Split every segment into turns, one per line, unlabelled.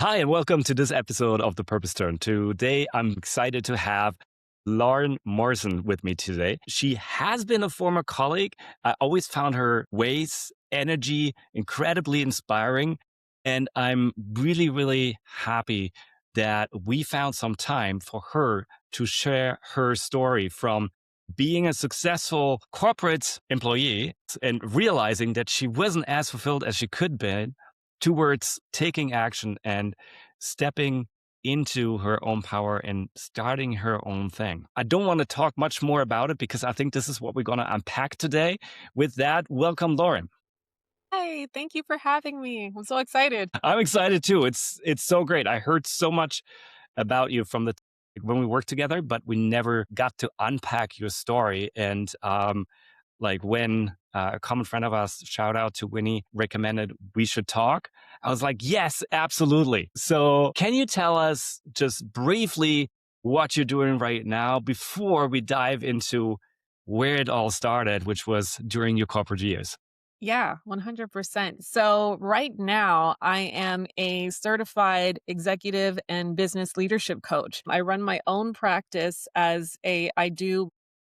Hi, and welcome to this episode of The Purpose Turn. Today, I'm excited to have Lauren Morrison with me today. She has been a former colleague. I always found her ways, energy incredibly inspiring. And I'm really, really happy that we found some time for her to share her story from being a successful corporate employee and realizing that she wasn't as fulfilled as she could be towards taking action and stepping into her own power and starting her own thing. I don't want to talk much more about it because I think this is what we're going to unpack today. With that, welcome, Lauren.
Hi, thank you for having me. I'm so excited.
I'm excited too. It's so great. I heard so much about you from the when we worked together, but we never got to unpack your story. And like when a common friend of us, shout out to Winnie, recommended we should talk, I was like, yes, absolutely. So can you tell us just briefly what you're doing right now before we dive into where it all started, which was during your corporate years?
Yeah, 100%. So, right now, I am a certified executive and business leadership coach. I run my own practice I do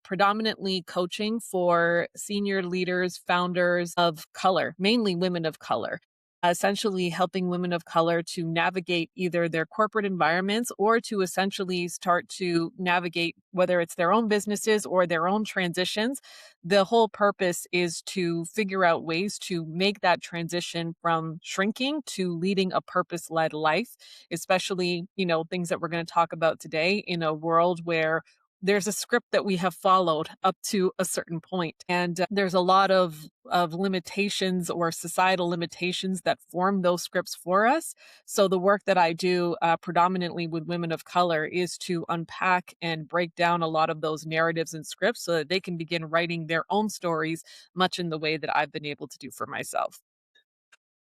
predominantly coaching for senior leaders, founders of color, mainly women of color, essentially helping women of color to navigate either their corporate environments or to essentially start to navigate whether it's their own businesses or their own transitions. The whole purpose is to figure out ways to make that transition from shrinking to leading a purpose-led life, especially, things that we're going to talk about today in a world where there's a script that we have followed up to a certain point, and there's a lot of limitations or societal limitations that form those scripts for us. So the work that I do predominantly with women of color is to unpack and break down a lot of those narratives and scripts so that they can begin writing their own stories, much in the way that I've been able to do for myself.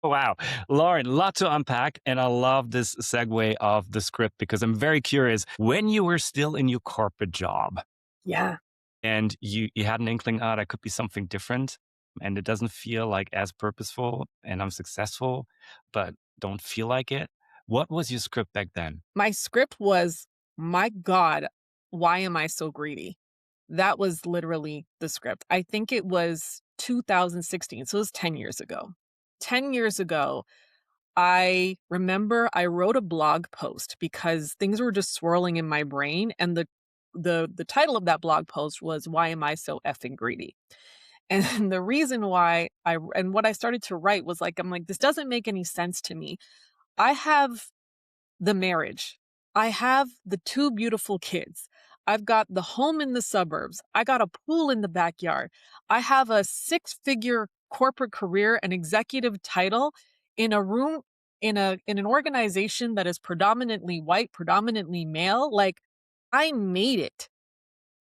Wow. Lauren, a lot to unpack. And I love this segue of the script because I'm very curious. When you were still in your corporate job,
Yeah.
and you had an inkling, that could be something different and it doesn't feel like as purposeful and I'm successful, but don't feel like it. What was your script back then?
My script was, my God, why am I so greedy? That was literally the script. I think it was 2016, so it was 10 years ago. 10 years ago, I remember I wrote a blog post because things were just swirling in my brain, and the title of that blog post was, "Why am I so effing greedy?" And the reason why and what I started to write was like, I'm like, "This doesn't make any sense to me. I have the marriage. I have the 2 beautiful kids. I've got the home in the suburbs. I got a pool in the backyard. I have a six-figure corporate career and executive title in a room in an organization that is predominantly white, predominantly male. Like, I made it.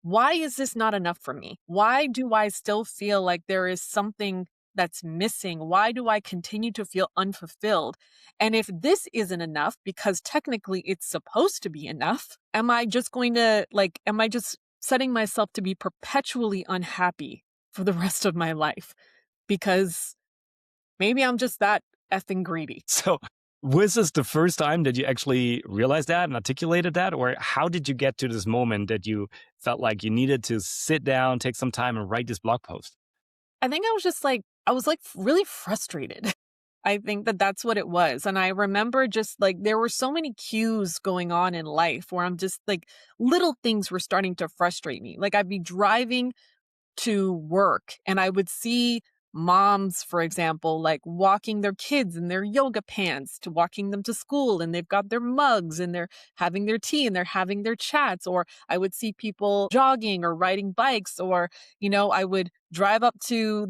Why is this not enough for me? Why do I still feel like there is something that's missing? Why do I continue to feel unfulfilled? And if this isn't enough, because technically it's supposed to be enough, am I just setting myself to be perpetually unhappy for the rest of my life? Because maybe I'm just that effing greedy.
So, was this the first time that you actually realized that and articulated that? Or how did you get to this moment that you felt like you needed to sit down, take some time, and write this blog post?
I think I was like really frustrated. I think that that's what it was. And I remember just like there were so many cues going on in life where I'm just like little things were starting to frustrate me. Like I'd be driving to work and I would see moms, for example, like walking their kids in their yoga pants to walking them to school, and they've got their mugs and they're having their tea and they're having their chats. Or I would see people jogging or riding bikes, or, I would drive up to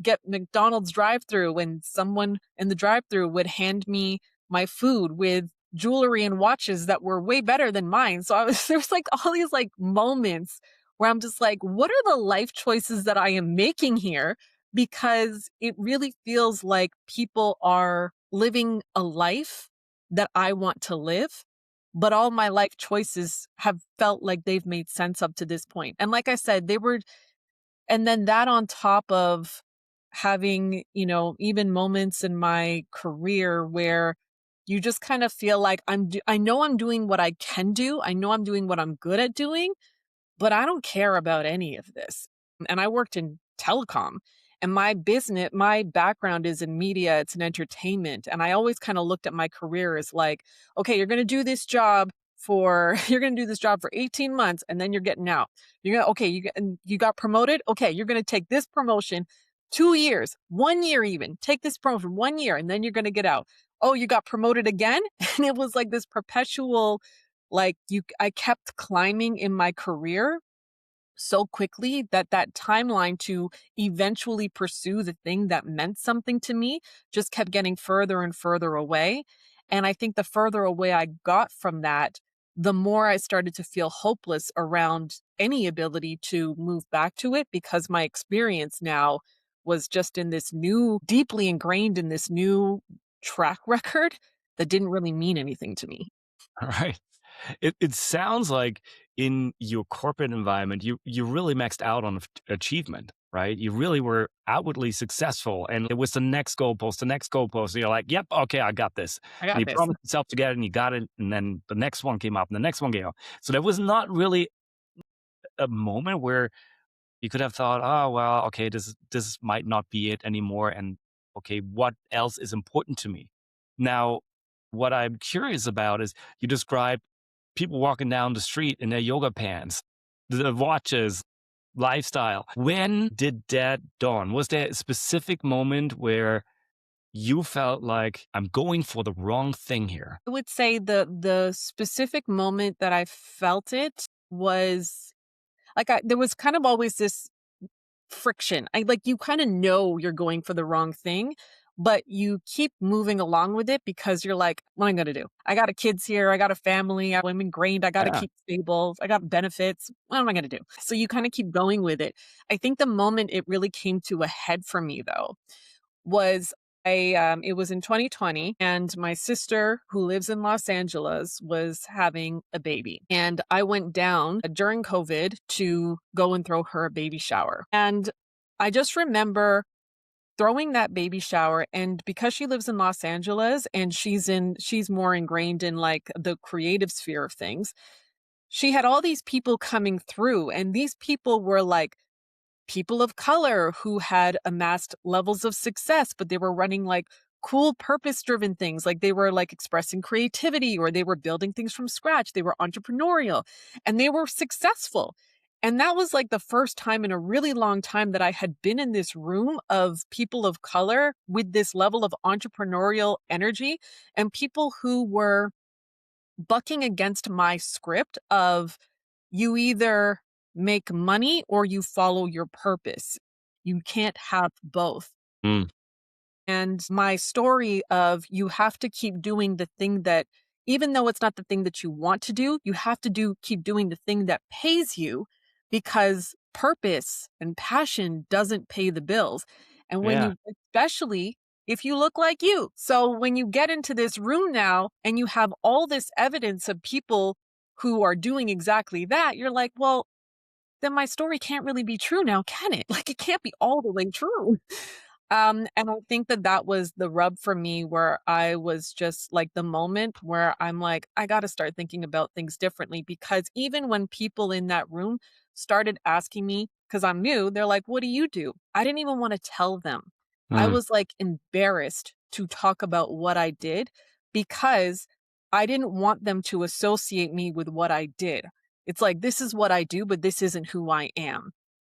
get McDonald's drive through and someone in the drive through would hand me my food with jewelry and watches that were way better than mine. So there's like all these like moments where I'm just like, what are the life choices that I am making here? Because it really feels like people are living a life that I want to live, but all my life choices have felt like they've made sense up to this point. And like I said, and then that on top of having, even moments in my career where, You just kind of feel like I know I'm doing what I can do. I know I'm doing what I'm good at doing, but I don't care about any of this. And I worked in telecom, and my background is in media, it's in entertainment. And I always kind of looked at my career as like, okay, you're going to do this job for 18 months and then you're getting out. Okay, and you got promoted. Okay, you're going to take this promotion 2 years, 1 year even. Take this promotion 1 year and then you're going to get out. Oh, you got promoted again? And it was like this perpetual, like, I kept climbing in my career so quickly that that timeline to eventually pursue the thing that meant something to me just kept getting further and further away. And I think the further away I got from that, the more I started to feel hopeless around any ability to move back to it, because my experience now was just in this new, deeply ingrained in this new track record that didn't really mean anything to me.
Right. It sounds like in your corporate environment, you really maxed out on achievement, right? You really were outwardly successful, and it was the next goalpost. And you're like, "Yep, okay, I got this."
I
And
got
you
this.
promised yourself to get it, and you got it, and then the next one came up, and the next one came up. So there was not really a moment where you could have thought, "Oh, well, okay, this might not be it anymore, and okay, what else is important to me?" Now, what I'm curious about is you describe people walking down the street in their yoga pants, the watches, lifestyle. When did that dawn? Was there a specific moment where you felt like I'm going for the wrong thing here?
I would say the specific moment that I felt it was like there was kind of always this friction. I like you kind of know you're going for the wrong thing, but you keep moving along with it because you're like, what am I gonna do? I got a kids here, I got a family, I'm ingrained, I gotta
Yeah.
keep stable, I got benefits. What am I gonna do? So you kind of keep going with it. I think the moment it really came to a head for me though was it was in 2020, and my sister who lives in Los Angeles was having a baby, and I went down during COVID to go and throw her a baby shower. And I just remember throwing that baby shower, and because she lives in Los Angeles and she's more ingrained in like the creative sphere of things, she had all these people coming through, and these people were like people of color who had amassed levels of success, but they were running like cool purpose driven things. Like they were like expressing creativity, or they were building things from scratch. They were entrepreneurial and they were successful. And that was like the first time in a really long time that I had been in this room of people of color with this level of entrepreneurial energy, and people who were bucking against my script of you either make money or you follow your purpose. You can't have both.
Mm,
And my story of you have to keep doing the thing that, even though it's not the thing that you want to do, you have to keep doing the thing that pays you, because purpose and passion doesn't pay the bills. And when
yeah.
you, especially if you look like you. So when you get into this room now and you have all this evidence of people who are doing exactly that, you're like, well, then my story can't really be true now, can it? Like it can't be all the way true. And I think that that was the rub for me, where I was just like the moment where I'm like, I got to start thinking about things differently, because even when people in that room started asking me, because I'm new, they're like, what do you do? I didn't even want to tell them. I
Mm,
was like embarrassed to talk about what I did, because I didn't want them to associate me with what I did. It's like, this is what I do, but this isn't who I am.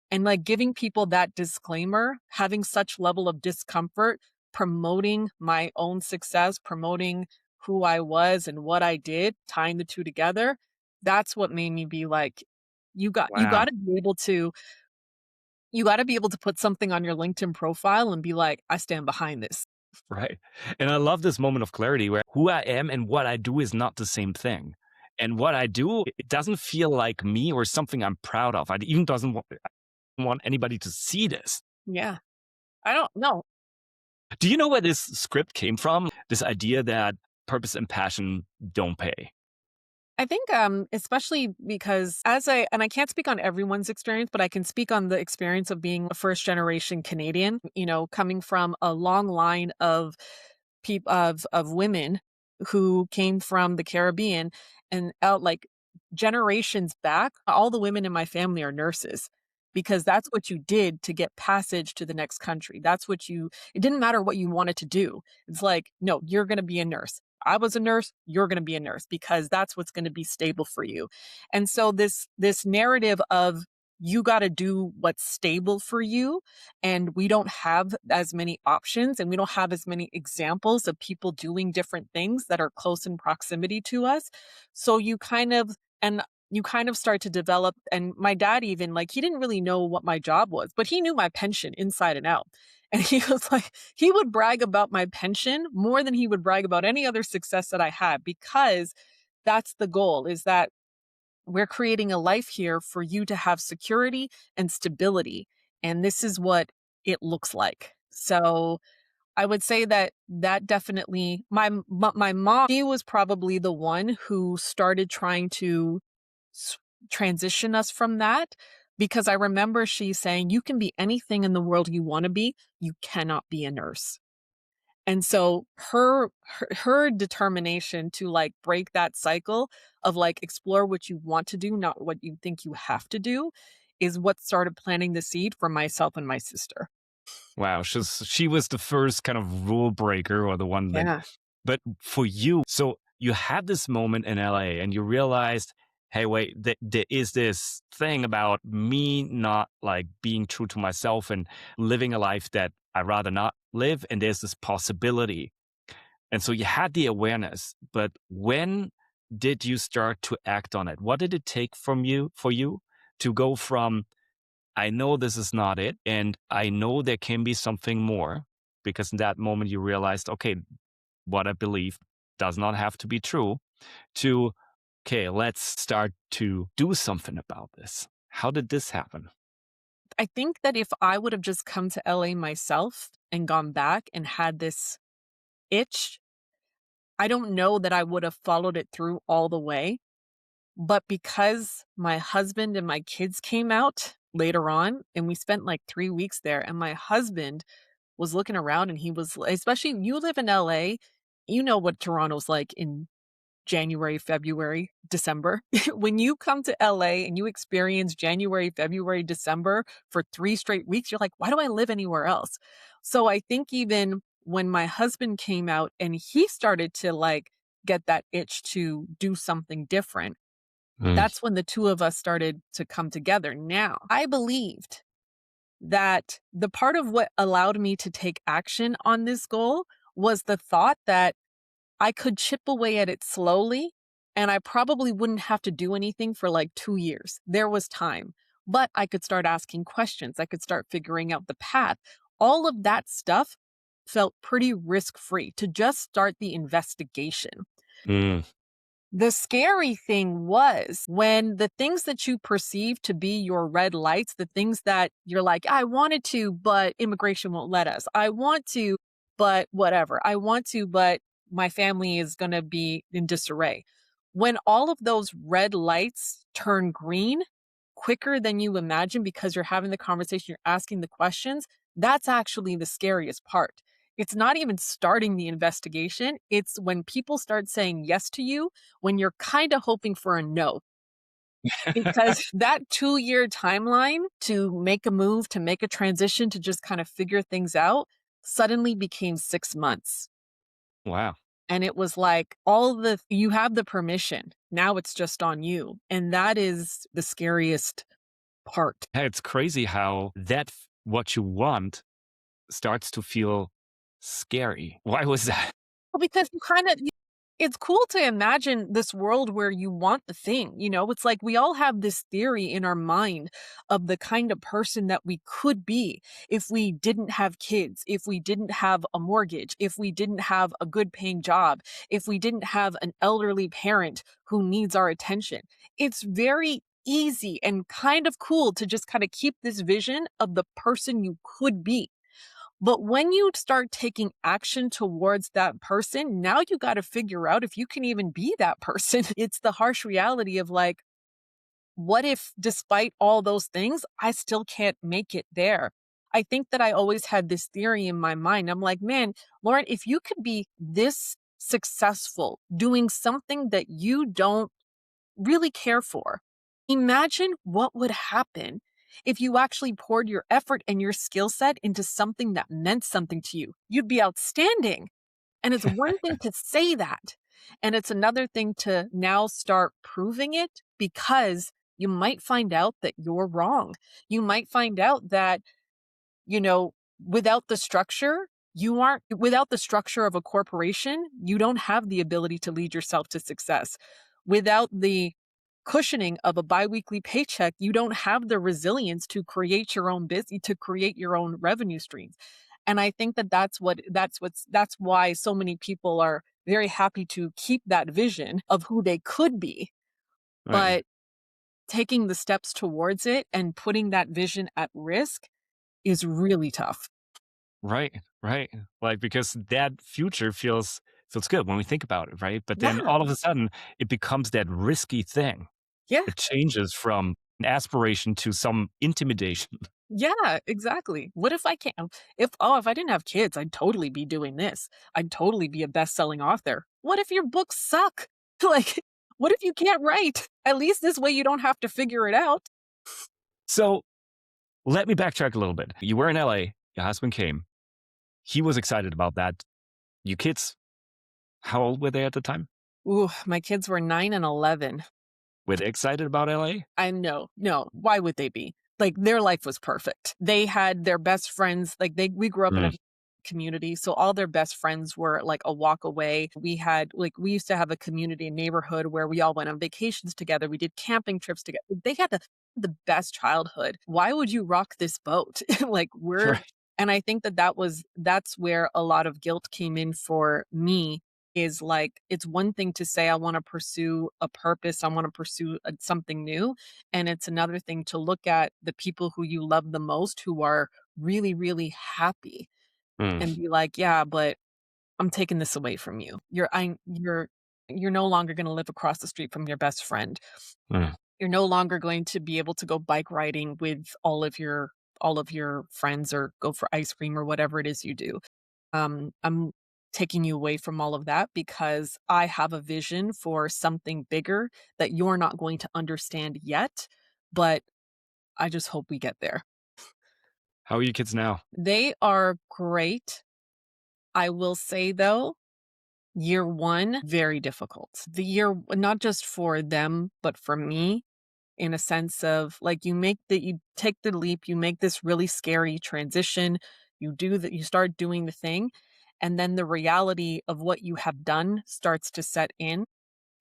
And like giving people that disclaimer, having such level of discomfort, promoting my own success, promoting who I was and what I did, tying the two together, that's what made me be like, you
wow.
got to be able to you got to be able to put something on your LinkedIn profile and be like, I stand behind this.
Right. And I love this moment of clarity where who I am and what I do is not the same thing. And what I do, it doesn't feel like me or something I'm proud of. I even doesn't want anybody to see this.
Yeah. I don't know.
Do you know where this script came from? This idea that purpose and passion don't pay.
I think, especially because and I can't speak on everyone's experience, but I can speak on the experience of being a first generation Canadian, coming from a long line of people of women. who came from the Caribbean and out like generations back, all the women in my family are nurses because that's what you did to get passage to the next country. That's what you, it didn't matter what you wanted to do. It's like, no, you're going to be a nurse. I was a nurse, you're going to be a nurse because that's what's going to be stable for you. And so this narrative of you got to do what's stable for you, and we don't have as many options and we don't have as many examples of people doing different things that are close in proximity to us. So you kind of start to develop, and my dad even, like, he didn't really know what my job was, but he knew my pension inside and out. And he was like, he would brag about my pension more than he would brag about any other success that I had, because that's the goal, is that we're creating a life here for you to have security and stability. And this is what it looks like. So I would say that that definitely, my mom, she was probably the one who started trying to s- transition us from that, because I remember she saying, you can be anything in the world you want to be, you cannot be a nurse. And so her determination to, like, break that cycle of, like, explore what you want to do, not what you think you have to do, is what started planting the seed for myself and my sister.
Wow, she was the first kind of rule breaker or the one that,
Yeah.
but for you, so you had this moment in LA and you realized, hey, wait, there is this thing about me not like being true to myself and living a life that I rather not live. And there's this possibility. And so you had the awareness, but when did you start to act on it? What did it take from you for you to go from, I know this is not it, and I know there can be something more, because in that moment you realized, okay, what I believe does not have to be true, to, okay, let's start to do something about this. How did this happen?
I think that if I would have just come to LA myself and gone back and had this itch, I don't know that I would have followed it through all the way. But because my husband and my kids came out later on, and we spent like 3 weeks there, and my husband was looking around and he was, especially you live in LA, you know what Toronto's like in January, February, December. When you come to LA and you experience January, February, December for 3 straight weeks, you're like, "Why do I live anywhere else?" So I think even when my husband came out and he started to, like, get that itch to do something different,
Mm.
that's when the 2 of us started to come together. Now, I believed that the part of what allowed me to take action on this goal was the thought that I could chip away at it slowly, and I probably wouldn't have to do anything for like 2 years. There was time, but I could start asking questions. I could start figuring out the path. All of that stuff felt pretty risk-free to just start the investigation.
Mm.
The scary thing was when the things that you perceive to be your red lights, the things that you're like, I wanted to, but immigration won't let us. I want to, but whatever. I want to, but my family is going to be in disarray. When all of those red lights turn green quicker than you imagine because you're having the conversation, you're asking the questions, that's actually the scariest part. It's not even starting the investigation. It's when people start saying yes to you when you're kind of hoping for a no. Because that 2-year timeline to make a move, to make a transition, to just kind of figure things out suddenly became 6 months.
Wow.
And it was like all the you have the permission. Now it's just on you. And that is the scariest part.
Hey, it's crazy how what you want starts to feel scary. Why was that?
Well, because you kind of, it's cool to imagine this world where you want the thing, you know? It's like we all have this theory in our mind of the kind of person that we could be if we didn't have kids, if we didn't have a mortgage, if we didn't have a good paying job, if we didn't have an elderly parent who needs our attention. It's very easy and kind of cool to just kind of keep this vision of the person you could be. But when you start taking action towards that person, now you got to figure out if you can even be that person. It's the harsh reality of like, what if despite all those things, I still can't make it there? I think that I always had this theory in my mind. I'm like, man, Lauren, if you could be this successful doing something that you don't really care for. Imagine what would happen if you actually poured your effort and your skill set into something that meant something to you. You'd be outstanding. And it's one thing to say that, and it's another thing to now start proving it because you might find out that you're wrong. You might find out that, you know, without the structure, you aren't without the structure of a corporation, you don't have the ability to lead yourself to success. Without the cushioning of a biweekly paycheck, you don't have the resilience to create your own business, to create your own revenue streams. And I think that that's why so many people are very happy to keep that vision of who they could be,
Right.
but taking the steps towards it and putting that vision at risk is really tough.
Right. Right. Like because that future feels good when we think about it, right? But then
Yeah.
all of a sudden it becomes that risky thing.
Yeah.
It changes from an aspiration to some intimidation.
Yeah, exactly. What if I can't if I didn't have kids, I'd totally be doing this. I'd totally be a best-selling author. What if your books suck? Like, what if you can't write? At least this way you don't have to figure it out.
So let me backtrack a little bit. You were in LA, your husband came. He was excited about that. You kids, how old were they at the time?
Ooh, my kids were 9 and 11.
Were they excited about LA?
I know. No, why would they be? Like, their life was perfect. They had their best friends, like, we grew up in
Mm,
a community, so all their best friends were, like, a walk away. We used to have a community neighborhood where we all went on vacations together, we did camping trips together. They had the best childhood. Why would you rock this boat? Like, we're
right.
and I think that's where a lot of guilt came in for me is like it's one thing to say I want to pursue a purpose, I want to pursue something new, and it's another thing to look at the people who you love the most who are really really happy
Mm,
and be like, "Yeah, but I'm taking this away from you. You're no longer going to live across the street from your best friend.
mm.
You're no longer going to be able to go bike riding with all of your friends or go for ice cream or whatever it is you do. I'm taking you away from all of that because I have a vision for something bigger that you're not going to understand yet, but I just hope we get there."
How are you kids now?
They are great. I will say though, year 1, very difficult. The year not just for them, but for me in a sense of like you take the leap, you make this really scary transition, you start doing the thing, and then the reality of what you have done starts to set in.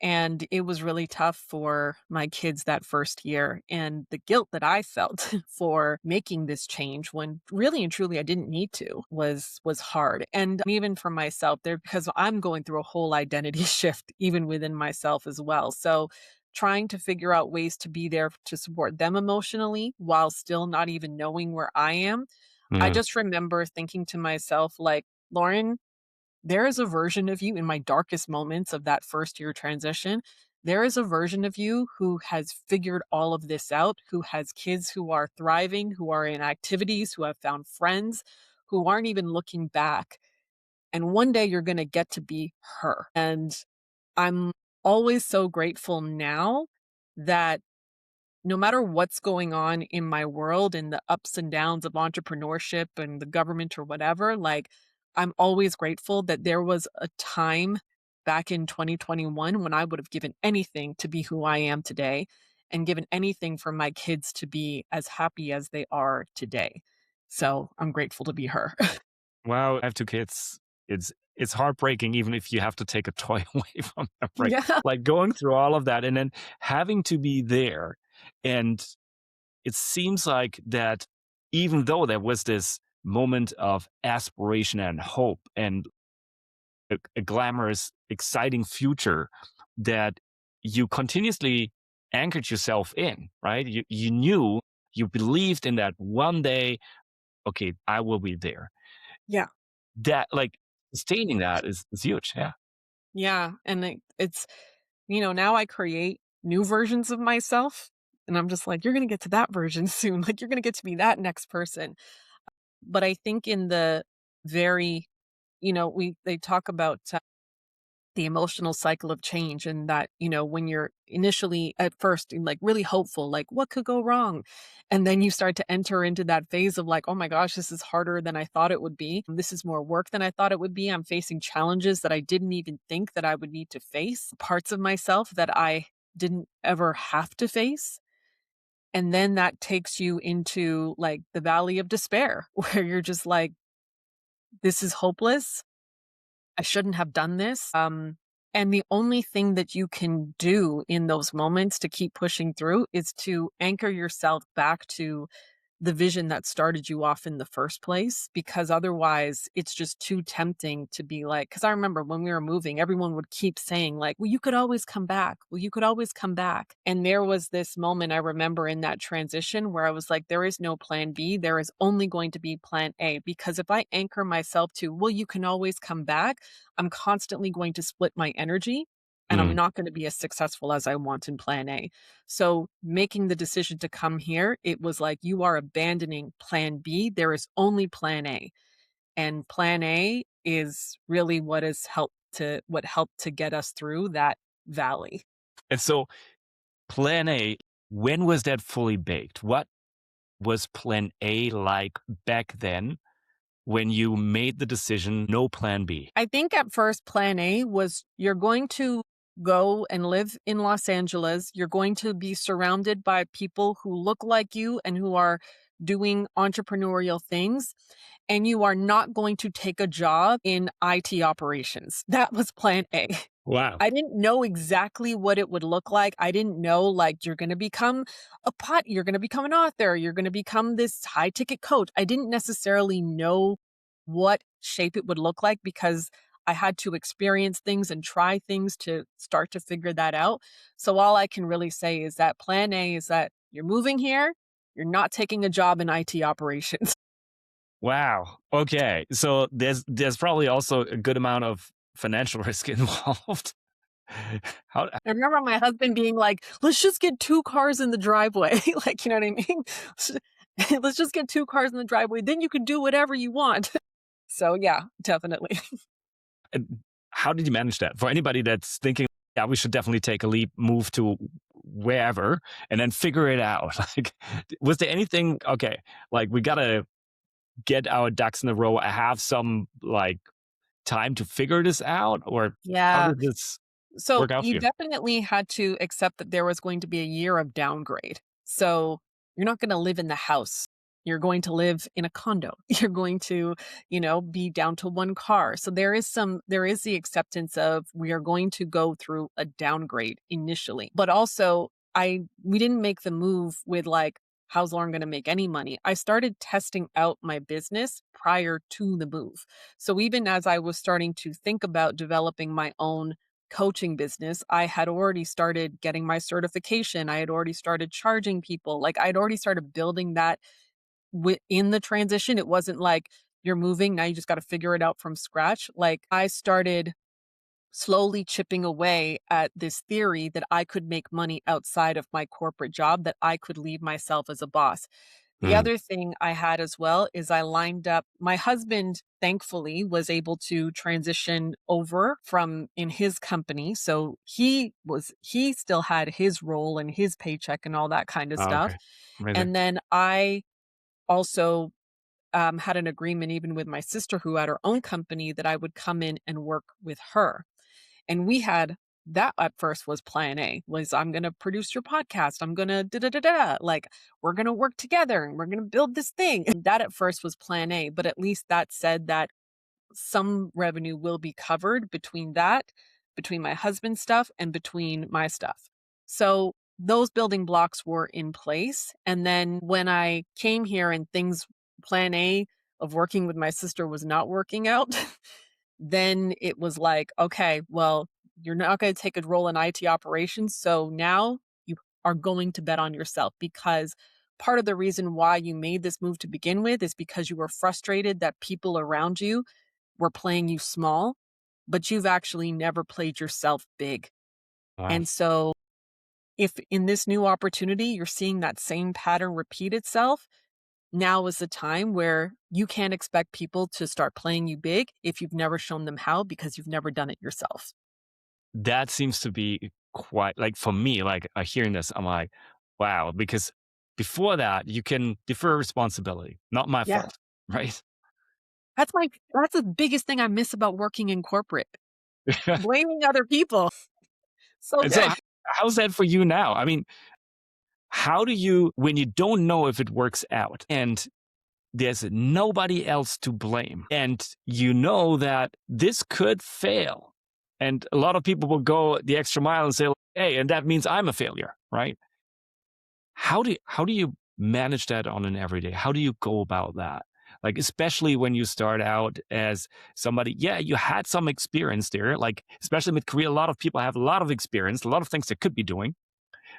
And it was really tough for my kids that first year. And the guilt that I felt for making this change when really and truly I didn't need to was hard. And even for myself there because I'm going through a whole identity shift even within myself as well. So trying to figure out ways to be there to support them emotionally while still not even knowing where I am. I
Mm,
just remember thinking to myself like, Lauren, there is a version of you in my darkest moments of that first year transition. There is a version of you who has figured all of this out, who has kids who are thriving, who are in activities, who have found friends, who aren't even looking back. And one day you're going to get to be her. And I'm always so grateful now that no matter what's going on in my world and the ups and downs of entrepreneurship and the government or whatever, like I'm always grateful that there was a time back in 2021 when I would have given anything to be who I am today and given anything for my kids to be as happy as they are today. So I'm grateful to be her.
wow, I have 2 kids. It's heartbreaking even if you have to take a toy away from them, right?
Yeah.
Like going through all of that and then having to be there. And it seems like that even though there was this moment of aspiration and hope and a glamorous, exciting future that you continuously anchored yourself in, right? You knew, you believed in that one day, okay, I will be there.
Yeah.
That like sustaining that is huge. Yeah.
Yeah. And now I create new versions of myself. And I'm just like, you're going to get to that version soon. Like, you're going to get to be that next person. But I think in the very, they talk about the emotional cycle of change, and that, when you're initially at first like really hopeful, like what could go wrong? And then you start to enter into that phase of like, oh my gosh, this is harder than I thought it would be. This is more work than I thought it would be. I'm facing challenges that I didn't even think that I would need to face, parts of myself that I didn't ever have to face. And then that takes you into like the valley of despair where you're just like, this is hopeless. I shouldn't have done this. And the only thing that you can do in those moments to keep pushing through is to anchor yourself back to the vision that started you off in the first place, because otherwise it's just too tempting to be like, because I remember when we were moving, everyone would keep saying like, well, you could always come back. Well, you could always come back. And there was this moment I remember in that transition where I was like, there is no plan B. There is only going to be plan A, because if I anchor myself to, well, you can always come back, I'm constantly going to split my energy and I'm
Mm.
not going to be as successful as I want in plan A. So making the decision to come here, it was like you are abandoning plan B. There is only plan A. And plan A is really what helped to get us through that valley.
And so, plan A, when was that fully baked? What was plan A like back then when you made the decision, no plan B?
I think at first plan A was you're going to go and live in Los Angeles. You're going to be surrounded by people who look like you and who are doing entrepreneurial things. And you are not going to take a job in IT operations. That was plan A.
Wow.
I didn't know exactly what it would look like. I didn't know like you're going to become you're going to become an author, you're going to become this high ticket coach. I didn't necessarily know what shape it would look like because I had to experience things and try things to start to figure that out. So all I can really say is that plan A is that you're moving here, you're not taking a job in IT operations.
Wow. Okay. So there's probably also a good amount of financial risk involved. How
I remember my husband being like, "Let's just get 2 cars in the driveway." Like, you know what I mean? Let's just get 2 cars in the driveway, then you can do whatever you want. So, yeah, definitely.
how did you manage that? For anybody that's thinking, yeah, we should definitely take a leap, move to wherever, and then figure it out. Like, was there anything? Okay, like we gotta get our ducks in a row. I have some like time to figure this out, or how
Yeah.
did this
So
work out
you
for you?
definitely had to accept that there was going to be a year of downgrade. So you're not going to live in the house. You're going to live in a condo. You're going to, be down to 1 car. So there is the acceptance of we are going to go through a downgrade initially. But also we didn't make the move with like, how's Lauren going to make any money? I started testing out my business prior to the move. So even as I was starting to think about developing my own coaching business, I had already started getting my certification. I had already started charging people. Like I'd already started building that in the transition. It wasn't like you're moving, now you just got to figure it out from scratch. Like I started slowly chipping away at this theory that I could make money outside of my corporate job, that I could leave myself as a boss. The
Hmm.
other thing I had as well is I lined up my husband, thankfully, was able to transition over from in his company. So he still had his role and his paycheck and all that kind of
Oh,
stuff.
okay, amazing.
And then I also had an agreement even with my sister who had her own company that I would come in and work with her. And we had that at first was plan A, was I'm going to produce your podcast. I'm going to da da da da. Like we're going to work together and we're going to build this thing. And that at first was plan A, but at least that said that some revenue will be covered between my husband's stuff and between my stuff. So those building blocks were in place. And then when I came here and plan A of working with my sister was not working out, then it was like, okay, well, you're not going to take a role in IT operations. So now you are going to bet on yourself, because part of the reason why you made this move to begin with is because you were frustrated that people around you were playing you small, but you've actually never played yourself big.
Wow.
And so if in this new opportunity, you're seeing that same pattern repeat itself, now is the time where you can't expect people to start playing you big if you've never shown them how, because you've never done it yourself.
that seems to be quite like for me, like hearing this, I'm like, wow, because before that, you can defer responsibility. Not my
Yeah.
fault, right?
That's the biggest thing I miss about working in corporate. Blaming other people. So
And so,
good.
how's that for you now? I mean, how do you, when you don't know if it works out and there's nobody else to blame, and you know that this could fail, and a lot of people will go the extra mile and say, hey, and that means I'm a failure, right? How do you manage that on an everyday? How do you go about that? Like, especially when you start out as somebody, yeah, you had some experience there. Like, especially with Korea, a lot of people have a lot of experience, a lot of things they could be doing,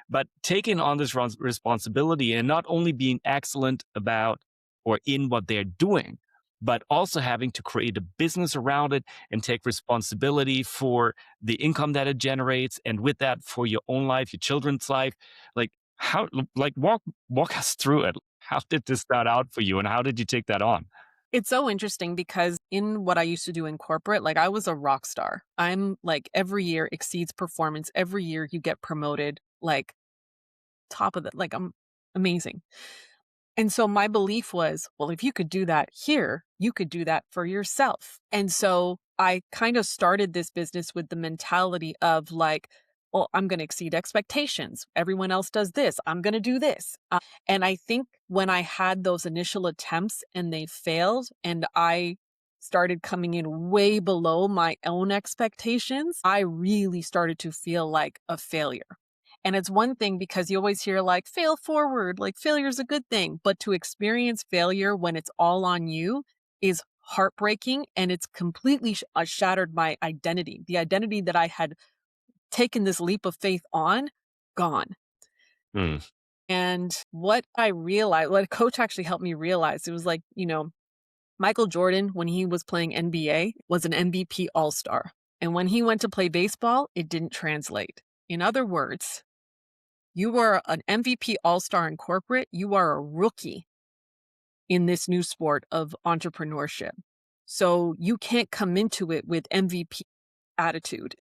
but taking on this responsibility and not only being excellent about or in what they're doing, but also having to create a business around it and take responsibility for the income that it generates, and with that for your own life, your children's life. Like, how, like, walk us through it. How did this start out for you, and how did you take that on?
It's so interesting because in what I used to do in corporate, like I was a rock star. I'm like every year exceeds performance. Every year you get promoted, like top of the, like I'm amazing. And so my belief was, well, if you could do that here, you could do that for yourself. And so I kind of started this business with the mentality of like, well, I'm going to exceed expectations. Everyone else does this. I'm going to do this. And I think when I had those initial attempts and they failed, and I started coming in way below my own expectations, I really started to feel like a failure. And it's one thing because you always hear like fail forward, like failure is a good thing. But to experience failure when it's all on you is heartbreaking, and it's completely shattered my identity. The identity that I had taken this leap of faith on, gone.
Hmm.
And what I realized, what a coach actually helped me realize, it was like, Michael Jordan, when he was playing NBA, was an MVP all star. And when he went to play baseball, it didn't translate. In other words, you were an MVP all star in corporate, you are a rookie in this new sport of entrepreneurship. So you can't come into it with MVP attitude.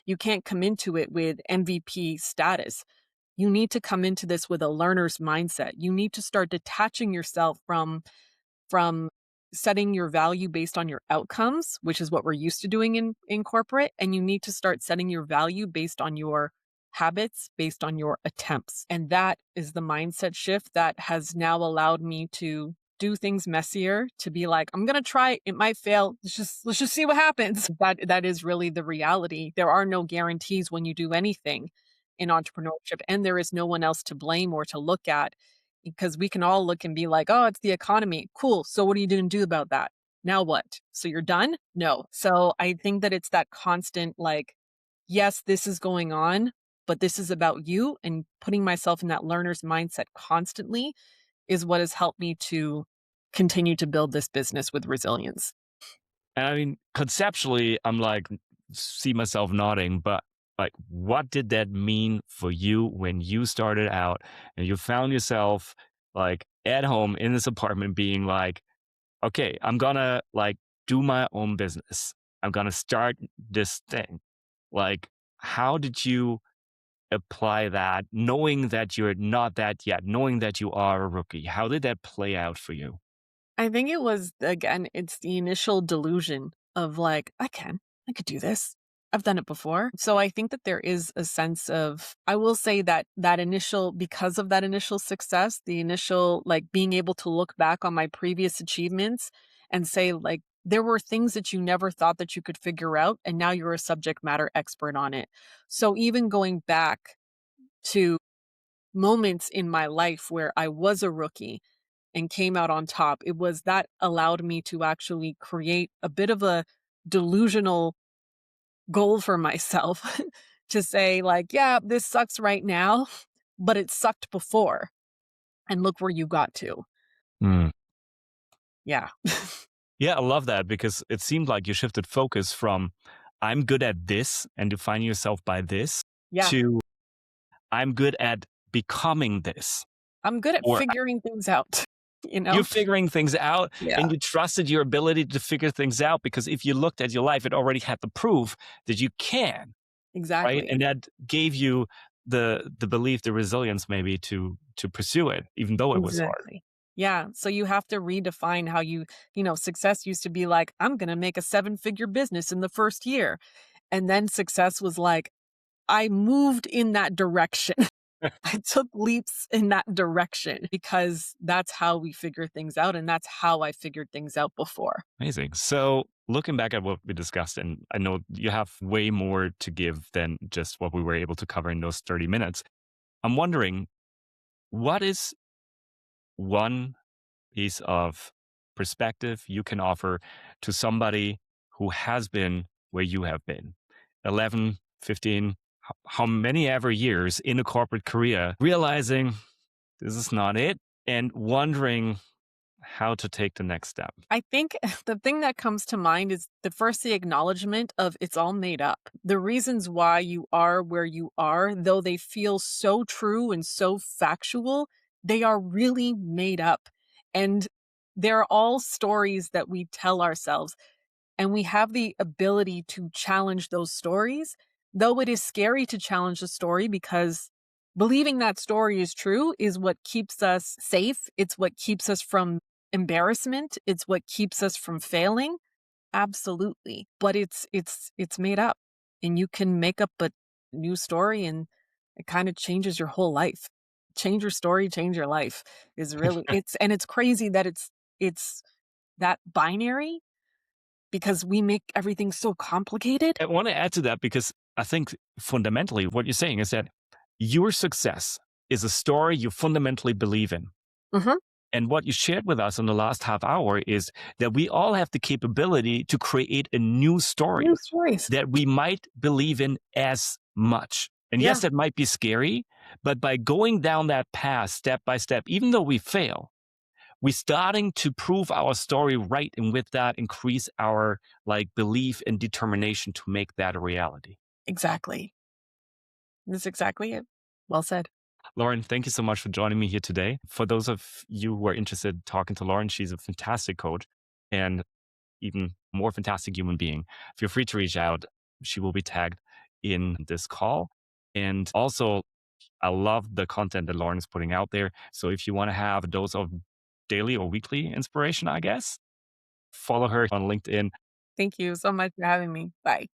You can't come into it with MVP status. You need to come into this with a learner's mindset. You need to start detaching yourself from setting your value based on your outcomes, which is what we're used to doing in corporate. And you need to start setting your value based on your habits, based on your attempts. And that is the mindset shift that has now allowed me to do things messier, to be like, I'm gonna try, it might fail. Let's just see what happens. That is really the reality. There are no guarantees when you do anything in entrepreneurship, and there is no one else to blame or to look at, because we can all look and be like, oh, it's the economy. Cool. So what are you going to do about that? Now what? So you're done? No. So I think that it's that constant, like, yes, this is going on, but this is about you, and putting myself in that learner's mindset constantly is what has helped me to continue to build this business with resilience.
And I mean, conceptually, I'm like, see myself nodding, but like, what did that mean for you when you started out and you found yourself like at home in this apartment being like, okay, I'm gonna like do my own business. I'm gonna start this thing. Like, how did you apply that, knowing that you're not that yet, knowing that you are a rookie? How did that play out for you?
I think it was, again, it's the initial delusion of like, I could do this. I've done it before. So I think that there is a sense of, I will say that because of that initial success, the initial, like being able to look back on my previous achievements and say, like, there were things that you never thought that you could figure out, and now you're a subject matter expert on it. So even going back to moments in my life where I was a rookie and came out on top, it was that allowed me to actually create a bit of a delusional goal for myself to say, like, yeah, this sucks right now, but it sucked before. And look where you got to.
Hmm.
Yeah.
Yeah, I love that because it seemed like you shifted focus from I'm good at this and define yourself by this
Yeah.
to I'm good at becoming this.
I'm good at
Or
figuring things out, you
you're
know?
figuring things out
Yeah.
and you trusted your ability to figure things out because if you looked at your life, it already had the proof that you can. right?
Exactly.
And that gave you the belief, the resilience maybe to pursue it, even though it was hard.
Exactly. Yeah, so you have to redefine how success used to be like, "I'm gonna make a seven-figure business in the first year." And then success was like, "I moved in that direction." I took leaps in that direction because that's how we figure things out, and that's how I figured things out before.
Amazing. So looking back at what we discussed, and I know you have way more to give than just what we were able to cover in those 30 minutes. I'm wondering, what is one piece of perspective you can offer to somebody who has been where you have been 11, 15, how many ever years in a corporate career, realizing this is not it and wondering how to take the next step?
I think the thing that comes to mind is the acknowledgement of it's all made up. The reasons why you are where you are, though they feel so true and so factual, they are really made up. And they're all stories that we tell ourselves. And we have the ability to challenge those stories, though it is scary to challenge a story because believing that story is true is what keeps us safe. It's what keeps us from embarrassment. It's what keeps us from failing. Absolutely. But it's made up. And you can make up a new story and it kind of changes your whole life. Change your story, change your life is really it's crazy that it's that binary because we make everything so complicated?
I want to add to that because I think fundamentally what you're saying is that your success is a story you fundamentally believe in.
Mhm.
And what you shared with us in the last half hour is that we all have the capability to create a new
New
story
stories.
that we might believe in as much. And yes,
Yeah,
that might be scary, but by going down that path step by step, even though we fail, we're starting to prove our story right. And with that, increase our like belief and determination to make that a reality.
exactly. That's exactly it. Well said.
Lauren, thank you so much for joining me here today. For those of you who are interested in talking to Lauren, she's a fantastic coach and even more fantastic human being. Feel free to reach out. She will be tagged in this call. And also, I love the content that Lauren is putting out there. So if you want to have a dose of daily or weekly inspiration, I guess, follow her on LinkedIn.
Thank you so much for having me. Bye.